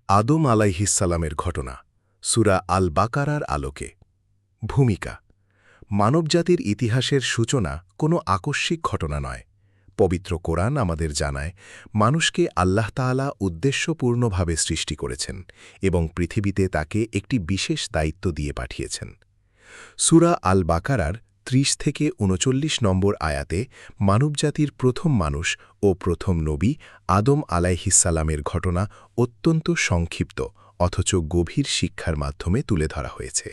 আদম আলাইহিসসালামের ঘটনা সূরা আল বাকারার আলোকে। ভূমিকা: মানবজাতির ইতিহাসের সূচনা কোনো আকস্মিক ঘটনা নয়। পবিত্র কোরআন আমাদের জানায় মানুষকে আল্লাহ তাআলা উদ্দেশ্যপূর্ণভাবে সৃষ্টি করেছেন এবং পৃথিবীতে তাকে একটি বিশেষ দায়িত্ব দিয়ে পাঠিয়েছেন। সূরা আল বাকারার ৩০ থেকে ৩৯ নম্বর আয়াতে মানবজাতির প্রথম মানুষ ও প্রথম নবী আদম আলাইহিসসালামের ঘটনা অত্যন্ত সংক্ষিপ্ত অথচ গভীর শিক্ষার মাধ্যমে তুলে ধরা হয়েছে।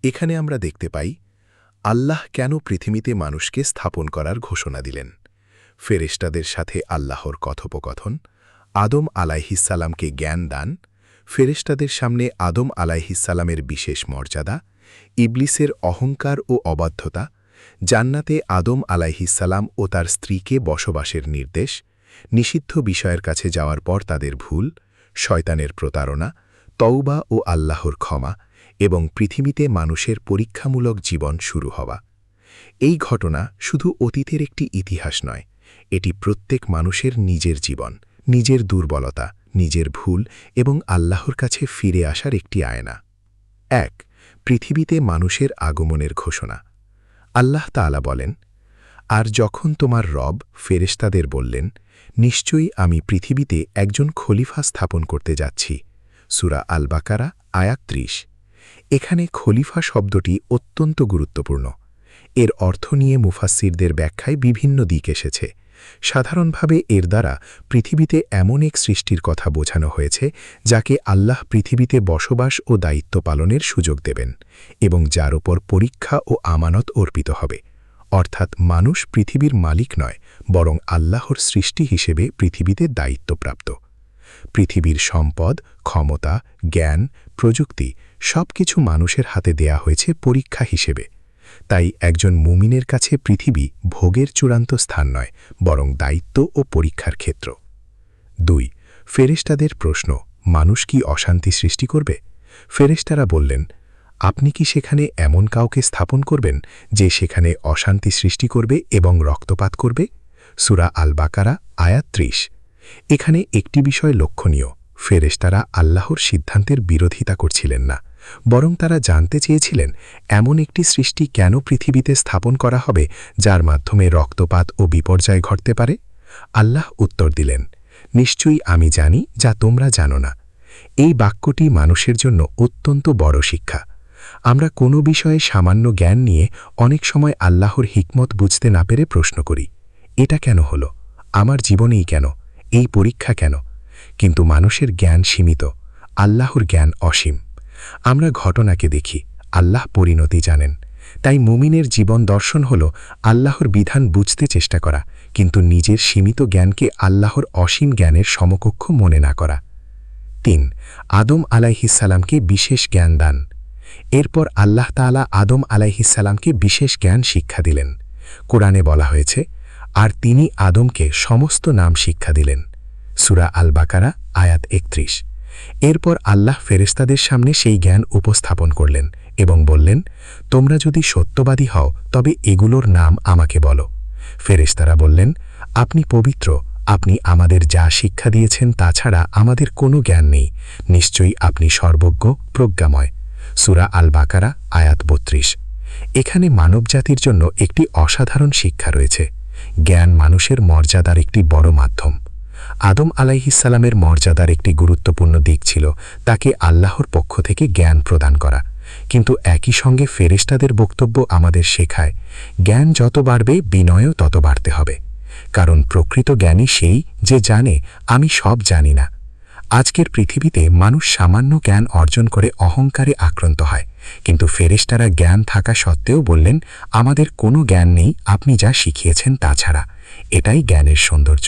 এখানে আমরা দেখতে পাই আল্লাহ কেন পৃথিবীতে মানুষকে স্থাপন করার ঘোষণা দিলেন, ফেরেশতাদের সাথে আল্লাহর কথোপকথন, আদম আলাইহিসসালামকে জ্ঞান দান, ফেরেশতাদের সামনে আদম আলাইহিসসালামের বিশেষ মর্যাদা, ইবলিসের অহংকার ও অবাধ্যতা, জান্নাতে আদম আলাইহিসসালাম ও তার স্ত্রীকে বসবাসের নির্দেশ, নিষিদ্ধ বিষয়ের কাছে যাওয়ার পর তাদের ভুল, শয়তানের প্রতারণা, তওবা ও আল্লাহর ক্ষমা এবং পৃথিবীতে মানুষের পরীক্ষামূলক জীবন শুরু হওয়া। এই ঘটনা শুধু অতীতের একটি ইতিহাস নয়, এটি প্রত্যেক মানুষের নিজের জীবন, নিজের দুর্বলতা, নিজের ভুল এবং আল্লাহর কাছে ফিরে আসার একটি আয়না। ১. পৃথিবীতে মানুষের আগমনের ঘোষণা। আল্লাহ তাআলা বলেন, আর যখন তোমার রব ফেরেশতাদের বললেন, নিশ্চয়ই আমি পৃথিবীতে একজন খলিফা স্থাপন করতে যাচ্ছি। সূরা আল বাকারা আয়াত ৩০। এখানে খলিফা শব্দটি অত্যন্ত গুরুত্বপূর্ণ। এর অর্থ নিয়ে মুফাসসিরদের ব্যাখ্যায় বিভিন্ন দিক এসেছে। সাধারণভাবে এর দ্বারা পৃথিবীতে এমন এক সৃষ্টির কথা বোঝানো হয়েছে যাকে আল্লাহ পৃথিবীতে বসবাস ও দায়িত্ব পালনের সুযোগ দেবেন এবং যার ওপর পরীক্ষা ও আমানত অর্পিত হবে। অর্থাৎ মানুষ পৃথিবীর মালিক নয়, বরং আল্লাহর সৃষ্টি হিসেবে পৃথিবীতে দায়িত্বপ্রাপ্ত। পৃথিবীর সম্পদ, ক্ষমতা, জ্ঞান, প্রযুক্তি সবকিছু মানুষের হাতে দেয়া হয়েছে পরীক্ষা হিসেবে। তাই একজন মুমিনের কাছে পৃথিবী ভোগের চূড়ান্ত স্থান নয়, বরং দায়িত্ব ও পরীক্ষার ক্ষেত্র। ২. ফেরেশতাদের প্রশ্ন, মানুষ কি অশান্তি সৃষ্টি করবে? ফেরেশতারা বললেন, আপনি কি সেখানে এমন কাউকে স্থাপন করবেন যে সেখানে অশান্তি সৃষ্টি করবে এবং রক্তপাত করবে? সূরা আল বাকারা আয়াত ৩০। এখানে একটি বিষয় লক্ষণীয়, ফেরেশতারা আল্লাহর সিদ্ধান্তের বিরোধিতা করছিলেন না, বরং তারা জানতে চেয়েছিলেন এমন একটি সৃষ্টি কেন পৃথিবীতে স্থাপন করা হবে যার মাধ্যমে রক্তপাত ও বিপর্যয় ঘটতে পারে। আল্লাহ উত্তর দিলেন, নিশ্চয়ই আমি জানি যা তোমরা জানো না। এই বাক্যটি মানুষের জন্য অত্যন্ত বড় শিক্ষা। আমরা কোনো বিষয়ে সামান্য জ্ঞান নিয়ে অনেক সময় আল্লাহর হিকমত বুঝতে না পেরে প্রশ্ন করি, এটা কেন হলো, আমার জীবনেই কেন, এই পরীক্ষা কেন? কিন্তু মানুষের জ্ঞান সীমিত, আল্লাহর জ্ঞান অসীম। আমরা ঘটনাকে দেখি, আল্লাহ পরিণতি জানেন। তাই মুমিনের জীবন দর্শন হল আল্লাহর বিধান বুঝতে চেষ্টা করা, কিন্তু নিজের সীমিত জ্ঞানকে আল্লাহর অসীম জ্ঞানের সমকক্ষ মনে না করা। ৩. আদম আলাইহিসসালামকে বিশেষ জ্ঞান দান। এরপর আল্লাহ তাআলা আদম আলাইহিসসালামকে বিশেষ জ্ঞান শিক্ষা দিলেন। কোরআনে বলা হয়েছে, আর তিনি আদমকে সমস্ত নাম শিক্ষা দিলেন। সূরা আল বাকারা আয়াত ৩১। এরপর আল্লাহ ফেরেশতাদের সামনে সেই জ্ঞান উপস্থাপন করলেন এবং বললেন, তোমরা যদি সত্যবাদী হও তবে এগুলোর নাম আমাকে বলো। ফেরেশতারা বললেন, আপনি পবিত্র, আপনি আমাদের যা শিক্ষা দিয়েছেন তাছাড়া আমাদের কোনো জ্ঞান নেই, নিশ্চয়ই আপনি সর্বজ্ঞ, প্রজ্ঞাময়। সূরা আল বাকারা আয়াত ৩২। এখানে মানবজাতির জন্য একটি অসাধারণ শিক্ষা রয়েছে। জ্ঞান মানুষের মর্যাদার একটি বড় মাধ্যম। আদম আলাইহিসসালামের মর্যাদার একটি গুরুত্বপূর্ণ দিক ছিল তাকে আল্লাহর পক্ষ থেকে জ্ঞান প্রদান করা। কিন্তু একই সঙ্গে ফেরেশতাদের বক্তব্য আমাদের শেখায়, জ্ঞান যত বাড়বে বিনয়ও তত বাড়তে হবে। কারণ প্রকৃত জ্ঞানী সেই যে জানে আমি সব জানি না। আজকের পৃথিবীতে মানুষ সামান্য জ্ঞান অর্জন করে অহংকারে আক্রান্ত হয়, কিন্তু ফেরেশতারা জ্ঞান থাকা সত্ত্বেও বললেন, আমাদের কোনো জ্ঞান নেই আপনি যা শিখিয়েছেন তাছাড়া। এটাই জ্ঞানের সৌন্দর্য।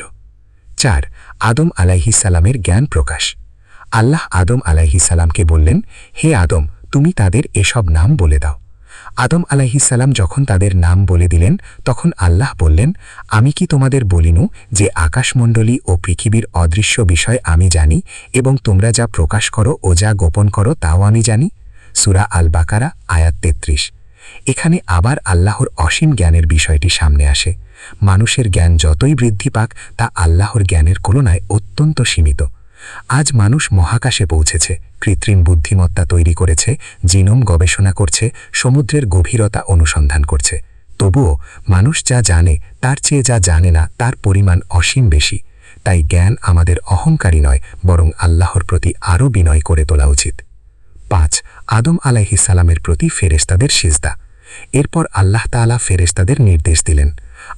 ৪. আদম আলাইহিসসালামের জ্ঞান প্রকাশ। আল্লাহ আদম আলাইহিসসালামকে বললেন, হে আদম, তুমি তাদের এসব নাম বলে দাও। আদম আলাইহিসসালাম যখন তাদের নাম বলে দিলেন, তখন আল্লাহ বললেন, আমি কি তোমাদের বলিনু যে আকাশমণ্ডলী ও পৃথিবীর অদৃশ্য বিষয় আমি জানি এবং তোমরা যা প্রকাশ করো ও যা গোপন করো তাও আমি জানি। সূরা আল বাকারা আয়াত ৩৩। এখানে আবার আল্লাহর অসীম জ্ঞানের বিষয়টি সামনে আসে। মানুষের জ্ঞান যতই বৃদ্ধি পাক তা আল্লাহর জ্ঞানের তুলনায় অত্যন্ত সীমিত। আজ মানুষ মহাকাশে পৌঁছেছে, কৃত্রিম বুদ্ধিমত্তা তৈরি করেছে, জিনোম গবেষণা করছে, সমুদ্রের গভীরতা অনুসন্ধান করছে। তবুও মানুষ যা জানে তার চেয়ে যা জানে না তার পরিমাণ অসীম বেশি। তাই জ্ঞান আমাদের অহংকারী নয়, বরং আল্লাহর প্রতি আরও বিনয় করে তোলা উচিত। ৫. আদম আলাইহিসসালামের প্রতি ফেরেশতাদের সিজদা। এরপর আল্লাহ তাআলা ফেরেশতাদের নির্দেশ দিলেন,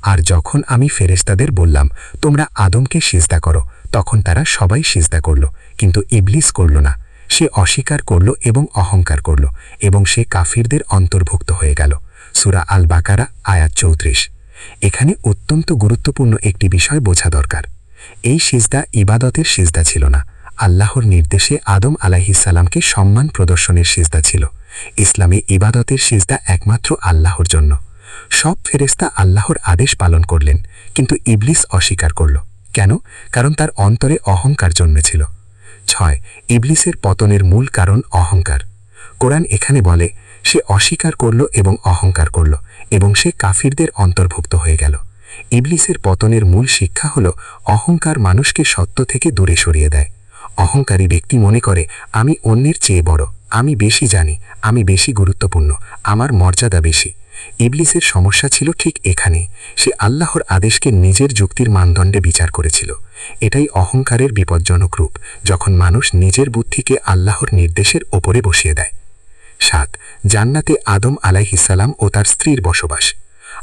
আর যখন আমি ফেরেশতাদের বললাম তোমরা আদমকে সিজদা করো, তখন তারা সবাই সিজদা করল, কিন্তু ইবলিস করল না। সে অস্বীকার করল এবং অহংকার করল, এবং সে কাফিরদের অন্তর্ভুক্ত হয়ে গেল। সূরা আল বাকারা আয়াত ৩৪। এখানে অত্যন্ত গুরুত্বপূর্ণ একটি বিষয় বোঝা দরকার। এই সিজদা ইবাদতের সিজদা ছিল না, আল্লাহর নির্দেশে আদম আলাইহিসসালামকে সম্মান প্রদর্শনের সিজদা ছিল। ইসলামে ইবাদতের সিজদা একমাত্র আল্লাহর জন্য। সব ফেরেশতা আল্লাহর আদেশ পালন করলেন, কিন্তু ইবলিস অস্বীকার করল। কেন? কারণ তার অন্তরে অহংকার জন্মেছিল। ৬. ইবলিসের পতনের মূল কারণ অহংকার। কোরআন এখানে বলে, সে অস্বীকার করল এবং অহংকার করল, এবং সে কাফিরদের অন্তর্ভুক্ত হয়ে গেল। ইবলিসের পতনের মূল শিক্ষা হল অহংকার মানুষকে সত্য থেকে দূরে সরিয়ে দেয়। অহংকারী ব্যক্তি মনে করে আমি অন্যের চেয়ে বড়, আমি বেশি জানি, আমি বেশি গুরুত্বপূর্ণ, আমার মর্যাদা বেশি। ইবলিসের সমস্যা ছিল ঠিক এখানেই। সে আল্লাহর আদেশকে নিজের যুক্তির মানদণ্ডে বিচার করেছিল। এটাই অহংকারের বিপজ্জনক রূপ, যখন মানুষ নিজের বুদ্ধিকে আল্লাহর নির্দেশের ওপরে বসিয়ে দেয়। ৭. জান্নাতে আদম আলাইহিসসালাম ও তার স্ত্রীর বসবাস।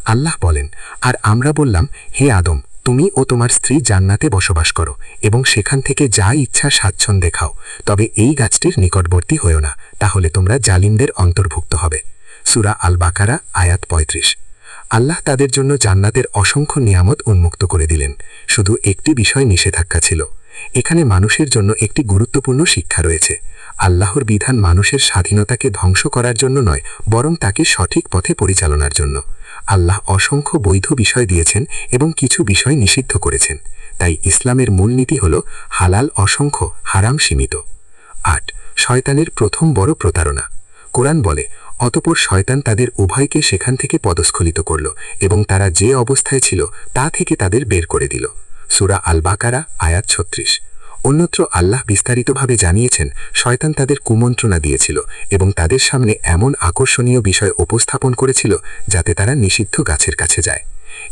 আল্লাহ বলেন, আর আমরা বললাম, হে আদম, তুমি ও তোমার স্ত্রী জান্নাতে বসবাস করো এবং সেখান থেকে যা ইচ্ছা স্বাচ্ছন্দ্যে খাও, তবে এই গাছটির নিকটবর্তী হয়েও না, তাহলে তোমরা জালিমদের অন্তর্ভুক্ত হবে। সূরা আল বাকারা আয়াত ৩৫। আল্লাহ তাদের জন্য জান্নাতের অসংখ্য নিয়ামত উন্মুক্ত করে দিলেন, শুধু একটি বিষয় নিষেধাজ্ঞা ছিল। এখানে মানুষের জন্য একটি গুরুত্বপূর্ণ শিক্ষা রয়েছে। আল্লাহর বিধান মানুষের স্বাধীনতাকে ধ্বংস করার জন্য নয়, বরং তাকে সঠিক পথে পরিচালনার জন্য। আল্লাহ অসংখ্য বৈধ বিষয় দিয়েছেন এবং কিছু বিষয় নিষিদ্ধ করেছেন। তাই ইসলামের মূলনীতি হল হালাল অসংখ্য, হারাম সীমিত। ৮. শয়তানের প্রথম বড় প্রতারণা। কোরআন বলে, অতঃপর শয়তান তাদের উভয়কে সেখান থেকে পদস্খলিত করল এবং তারা যে অবস্থায় ছিল তা থেকে তাদের বের করে দিল। সূরা আল বাকারা আয়াত ৩৬। অন্যত্র আল্লাহ বিস্তারিতভাবে জানিয়েছেন, শয়তান তাদের কুমন্ত্রণা দিয়েছিল এবং তাদের সামনে এমন আকর্ষণীয় বিষয় উপস্থাপন করেছিল যাতে তারা নিষিদ্ধ গাছের কাছে যায়।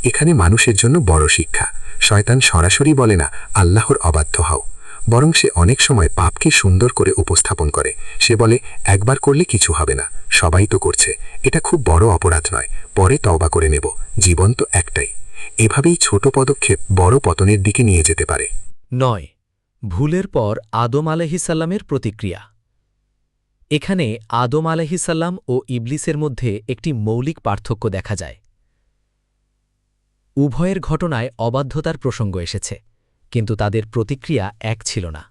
এখানে মানুষের জন্য বড় শিক্ষা। শয়তান সরাসরি বলে না আল্লাহর অবাধ্য হও, বরং সে অনেক সময় পাপকে সুন্দর করে উপস্থাপন করে। সে বলে, একবার করলে কিছু হবে না, সবাই তো করছে, এটা খুব বড় অপরাধ নয়, পরে তওবা করে নেব, জীবন তো একটাই। এভাবেই ছোট পদক্ষেপ বড় পতনের দিকে নিয়ে যেতে পারে। ৯. ভুলের পর আদম আলাইহিসসালামের প্রতিক্রিয়া। এখানে আদম আলাইহিসসালাম ও ইবলিসের মধ্যে একটি মৌলিক পার্থক্য দেখা যায়। উভয়ের ঘটনায় অবাধ্যতার প্রসঙ্গ এসেছে, কিন্তু তাদের প্রতিক্রিয়া এক ছিল না।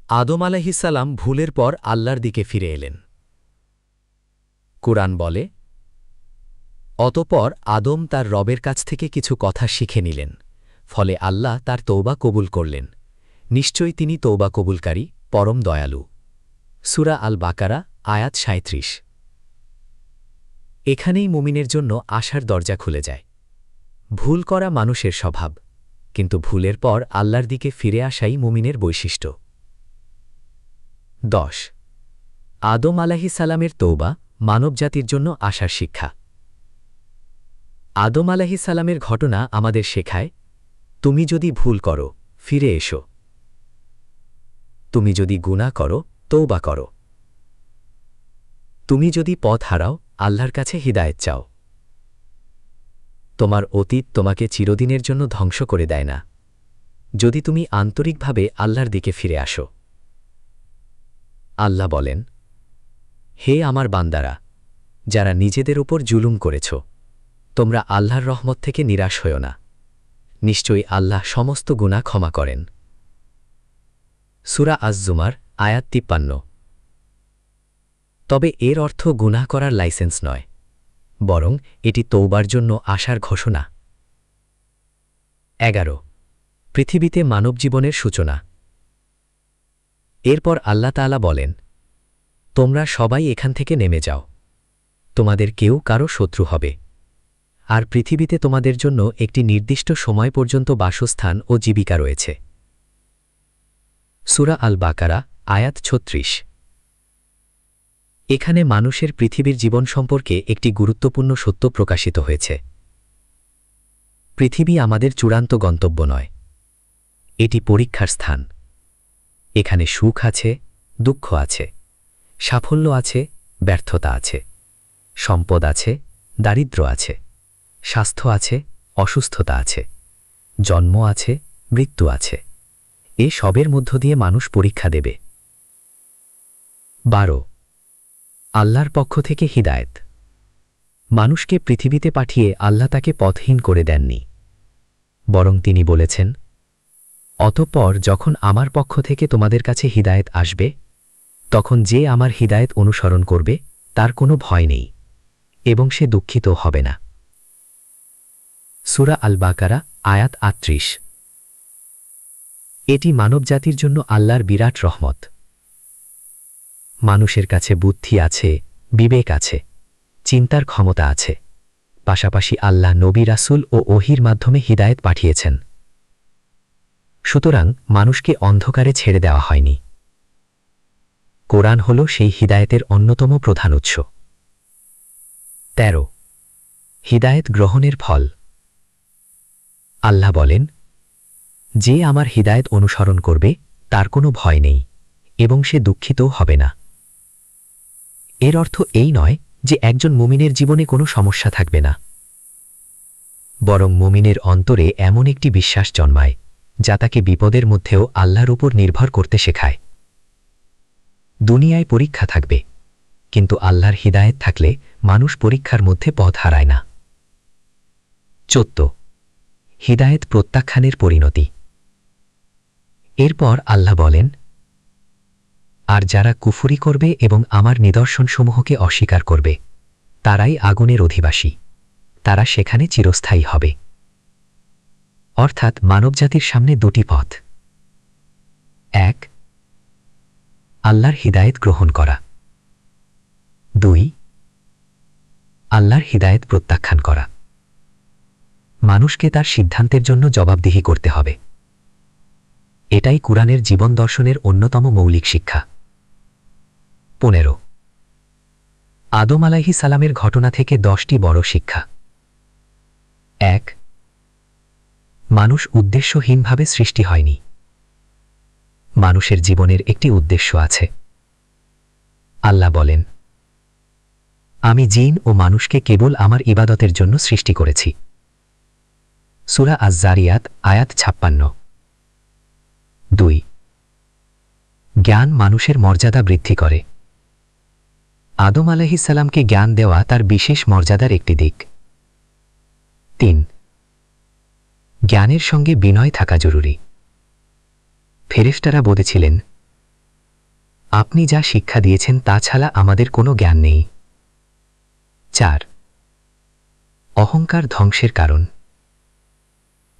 আদম আলাইহিসসালাম ভুলের পর আল্লাহর দিকে ফিরে এলেন। কুরআন বলে, অতঃপর আদম তার রবের কাছ থেকে কিছু কথা শিখে নিলেন, ফলে আল্লাহ তার তওবা কবুল করলেন। নিশ্চয়ই তিনি তওবা কবুলকারী, পরম দয়ালু। সূরা আল বাকারা আয়াত ৩৭। এখানেই মুমিনের জন্য আশার দরজা খুলে যায়। ভুল করা মানুষের স্বভাব, কিন্তু ভুলের পর আল্লাহর দিকে ফিরে আসাই মুমিনের বৈশিষ্ট্য। ১০. আদম আলাইহিসসালামের তওবা মানবজাতির জন্য আশার শিক্ষা। আদম আলাইহিসসালামের ঘটনা আমাদের শেখায়, তুমি যদি ভুল করো, ফিরে এসো। তুমি যদি গুনাহ করো, তওবা করো। তুমি যদি পথ হারাও, আল্লাহর কাছে হিদায়াত চাও। তোমার অতীত তোমাকে চিরদিনের জন্য ধ্বংস করে দেয় না, যদি তুমি আন্তরিকভাবে আল্লাহর দিকে ফিরে আসো। আল্লাহ বলেন, হে আমার বান্দারা, যারা নিজেদের উপর জুলুম করেছ, তোমরা আল্লাহর রহমত থেকে নিরাশ হও না, নিশ্চয়ই আল্লাহ সমস্ত গুনাহ ক্ষমা করেন। সূরা আজ-জুমার আয়াত ৫৩। তবে এর অর্থ গুনাহ করার লাইসেন্স নয়, বরং এটি তওবার জন্য আশার ঘোষণা। ১১. পৃথিবীতে মানবজীবনের সূচনা। এরপর আল্লাহ তাআলা বলেন, তোমরা সবাই এখান থেকে নেমে যাও, তোমাদের কেউ কারো শত্রু হবে, আর পৃথিবীতে তোমাদের জন্য একটি নির্দিষ্ট সময় পর্যন্ত বাসস্থান ও জীবিকা রয়েছে। সূরা আল বাকারা আয়াত ৩৬। এখানে মানুষের পৃথিবীর জীবন সম্পর্কে একটি গুরুত্বপূর্ণ সত্য প্রকাশিত হয়েছে। পৃথিবী আমাদের চূড়ান্ত গন্তব্য নয়, এটি পরীক্ষার স্থান। এখানে সুখ আছে, দুঃখ আছে, সাফল্য আছে, ব্যর্থতা আছে, সম্পদ আছে, দারিদ্র্য আছে, স্বাস্থ্য আছে, অসুস্থতা আছে, জন্ম আছে, মৃত্যু আছে। এ সবের মধ্য দিয়ে মানুষ পরীক্ষা দেবে। ১২ আল্লাহর পক্ষ থেকে হিদায়েত। মানুষকে পৃথিবীতে পাঠিয়ে আল্লাহ তাকে পথহীন করে দেননি, বরং তিনি বলেছেন, অতঃপর যখন আমার পক্ষ থেকে তোমাদের কাছে হিদায়েত আসবে, তখন যে আমার হিদায়েত অনুসরণ করবে তার কোনো ভয় নেই এবং সে দুঃখিত হবে না। সূরা আল বাকারা আয়াত ৩৮। এটি মানবজাতির জন্য আল্লাহর বিরাট রহমত। মানুষের কাছে বুদ্ধি আছে, বিবেক আছে, চিন্তার ক্ষমতা আছে। পাশাপাশি আল্লাহ নবী রাসূল ও ওহীর মাধ্যমে হিদায়েত পাঠিয়েছেন। সুতরাং মানুষকে অন্ধকারে ছেড়ে দেওয়া হয়নি। কোরআন হল সেই হিদায়েতের অন্যতম প্রধান উৎস। ১৩ হিদায়েত গ্রহণের ফল। আল্লাহ বলেন, যে আমার হিদায়েত অনুসরণ করবে তার কোনো ভয় নেই এবং সে দুঃখিতও হবে না। এর অর্থ এই নয় যে একজন মুমিনের জীবনে কোনো সমস্যা থাকবে না, বরং মুমিনের অন্তরে এমন একটি বিশ্বাস জন্মায় যা তাকে বিপদের মধ্যেও আল্লাহর উপর নির্ভর করতে শেখায়। দুনিয়ায় পরীক্ষা থাকবে, কিন্তু আল্লাহর হিদায়েত থাকলে মানুষ পরীক্ষার মধ্যে পথ হারায় না। ১৪ হিদায়েত প্রত্যাখ্যানের পরিণতি। এরপর আল্লাহ বলেন, আর যারা কুফরি করবে এবং আমার নিদর্শনসমূহকে অস্বীকার করবে তারাই আগুনের অধিবাসী, তারা সেখানে চিরস্থায়ী হবে। অর্থাৎ মানবজাতির সামনে দুটি পথ। ১ আল্লাহর হিদায়েত গ্রহণ করা, ২ আল্লাহর হিদায়েত প্রত্যাখ্যান করা। মানুষকে তার সিদ্ধান্তের জন্য জবাবদিহি করতে হবে। এটাই কুরআনের জীবন দর্শনের অন্যতম মৌলিক শিক্ষা। ১৫ আদম আলাইহিস সালামের ঘটনা থেকে ১০টি বড় শিক্ষা। ১ মানুষ উদ্দেশ্যহীনভাবে সৃষ্টি হয়নি। মানুষের জীবনের একটি উদ্দেশ্য আছে। আল্লাহ বলেন, আমি জিন ও মানুষকে কেবল আমার ইবাদতের জন্য সৃষ্টি করেছি। সূরা আয-যারিয়াত আয়াত ৫৬। ২ জ্ঞান মানুষের মর্যাদা বৃদ্ধি করে। আদম আলাইহিস সালামকে জ্ঞান দেওয়া তার বিশেষ মর্যাদার একটি দিক। ৩ জ্ঞানের সঙ্গে বিনয় থাকা জরুরি। ফেরেশতারা বলেছিলেন, আপনি যা শিক্ষা দিয়েছেন তা ছাড়া আমাদের কোনো জ্ঞান নেই। ৪ অহংকার ধ্বংসের কারণ।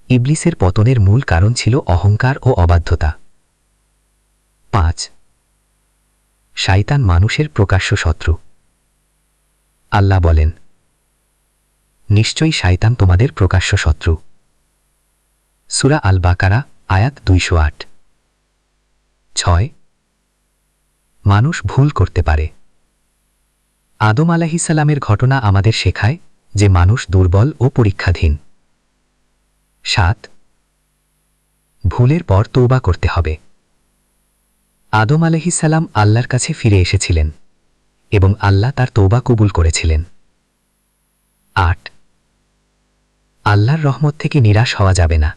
ইবলিসের পতনের মূল কারণ ছিল অহংকার ও অবাধ্যতা। ৫ শয়তান মানুষের প্রকাশ্য শত্রু। আল্লাহ বলেন, নিশ্চয়ই শয়তান তোমাদের প্রকাশ্য শত্রু। সূরা আল বাকারা আয়াত ২০৮। ৬ মানুষ ভুল করতে পারে। আদম আলাইহিস সালামের ঘটনা আমাদের শেখায় যে মানুষ দুর্বল ও পরীক্ষাধীন। ৭ ভুলের পর তওবা করতে হবে। আদম আলাইহিস সালাম আল্লাহর কাছে ফিরে এসেছিলেন এবং আল্লাহ তার তওবা কবুল করেছিলেন। ৮ আল্লাহর রহমত থেকে নিরাশ হওয়া যাবে না।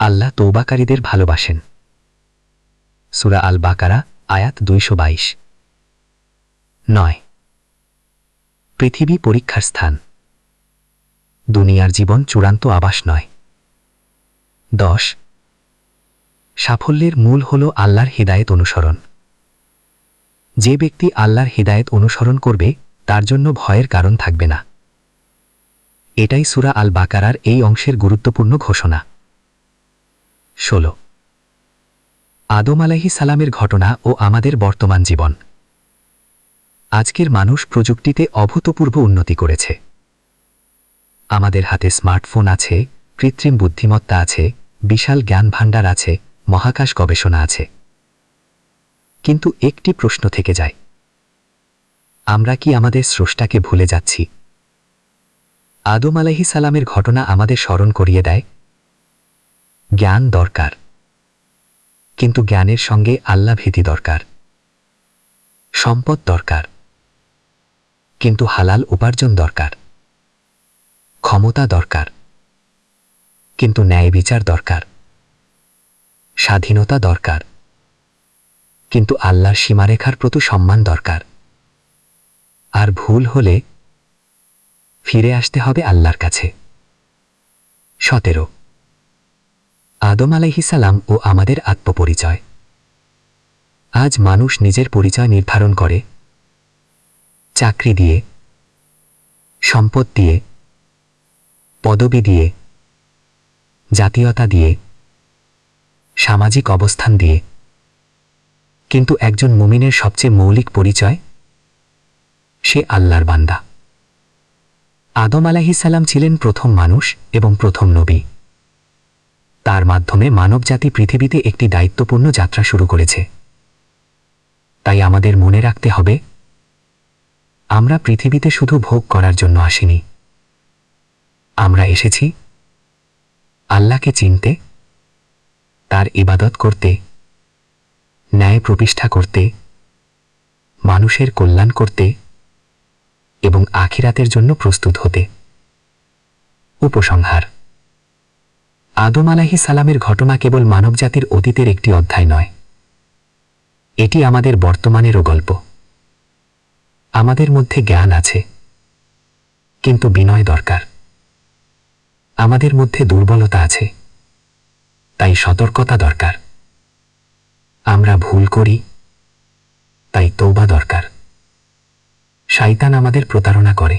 আল্লাহ তওবাকারীদের ভালোবাসেন। সূরা আল বাকারা আয়াত ২২২। ৯ পৃথিবী পরীক্ষার স্থান। দুনিয়ার জীবন চূড়ান্ত আবাস নয়। ১০ সাফল্যের মূল হল আল্লাহর হিদায়েত অনুসরণ। যে ব্যক্তি আল্লাহর হিদায়েত অনুসরণ করবে তার জন্য ভয়ের কারণ থাকবে না। এটাই সূরা আল বাকারার এই অংশের গুরুত্বপূর্ণ ঘোষণা। ১৬ আদম আলাইহিস সালামের ঘটনা ও আমাদের বর্তমান জীবন। আজকের মানুষ প্রযুক্তিতে অভূতপূর্ব উন্নতি করেছে। আমাদের হাতে স্মার্টফোন আছে, কৃত্রিম বুদ্ধিমত্তা আছে, বিশাল জ্ঞান ভাণ্ডার আছে, মহাকাশ গবেষণা আছে। কিন্তু একটি প্রশ্ন থেকে যায়, আমরা কি আমাদের স্রষ্টাকে ভুলে যাচ্ছি? আদম আলাইহিস সালামের ঘটনা আমাদের স্মরণ করিয়ে দেয়, জ্ঞান দরকার, কিন্তু জ্ঞানের সঙ্গে আল্লাহ ভীতি দরকার। সম্পদ দরকার, কিন্তু হালাল উপার্জন দরকার। ক্ষমতা দরকার, কিন্তু ন্যায় বিচার দরকার। স্বাধীনতা দরকার, কিন্তু আল্লাহর সীমারেখার প্রতি সম্মান দরকার। আর ভুল হলে ফিরে আসতে হবে আল্লাহর কাছে। 17 আদম আলাইহিস সালাম ও আমাদের আত্মপরিচয়। আজ মানুষ নিজের পরিচয় নির্ধারণ করে চাকরি দিয়ে, সম্পদ দিয়ে, পদবি দিয়ে, জাতীয়তা দিয়ে, সামাজিক অবস্থান দিয়ে। কিন্তু একজন মুমিনের সবচেয়ে মৌলিক পরিচয়, সে আল্লাহর বান্দা। আদম আলাইহিস সালাম ছিলেন প্রথম মানুষ এবং প্রথম নবী। তার মাধ্যমে মানবজাতি পৃথিবীতে একটি দায়িত্বপূর্ণ যাত্রা শুরু করেছে। তাই আমাদের মনে রাখতে হবে, আমরা পৃথিবীতে শুধু ভোগ করার জন্য আসিনি। আমরা এসেছি আল্লাহকে চিনতে, তার ইবাদত করতে, ন্যায় প্রতিষ্ঠা করতে, মানুষের কল্যাণ করতে এবং আখিরাতের জন্য প্রস্তুত হতে। উপসংহার: আদম আলাইহিস সালামের ঘটনা কেবল মানবজাতির অতীতের একটি অধ্যায় নয়, এটি আমাদের বর্তমানেরও গল্প। আমাদের মধ্যে জ্ঞান আছে, কিন্তু বিনয় দরকার। আমাদের মধ্যে দুর্বলতা আছে, তাই সতর্কতা দরকার। আমরা ভুল করি, তাই তওবা দরকার। শয়তান আমাদের প্রতারণা করে,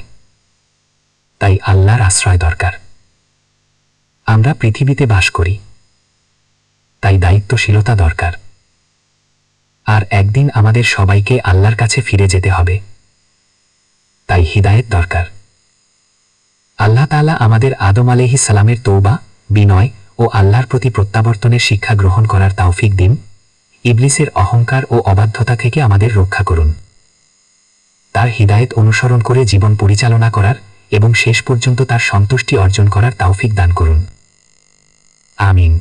তাই আল্লাহর আশ্রয় দরকার। আমরা পৃথিবীতে বাস করি, তাই দায়িত্বশীলতা দরকার। আর একদিন আমাদের সবাইকে আল্লাহর কাছে ফিরে যেতে হবে, তাই হিদায়েত দরকার। আল্লাহ তাআলা আমাদের আদম আলাইহিস সালামের তওবা, বিনয় ও আল্লাহর প্রতি প্রত্যাবর্তনের শিক্ষা গ্রহণ করার তৌফিক দিন। ইবলিসের অহংকার ও অবাধ্যতা থেকে আমাদের রক্ষা করুন। তার হিদায়েত অনুসরণ করে জীবন পরিচালনা করার এবং শেষ পর্যন্ত তার সন্তুষ্টি অর্জন করার তৌফিক দান করুন। আমিন।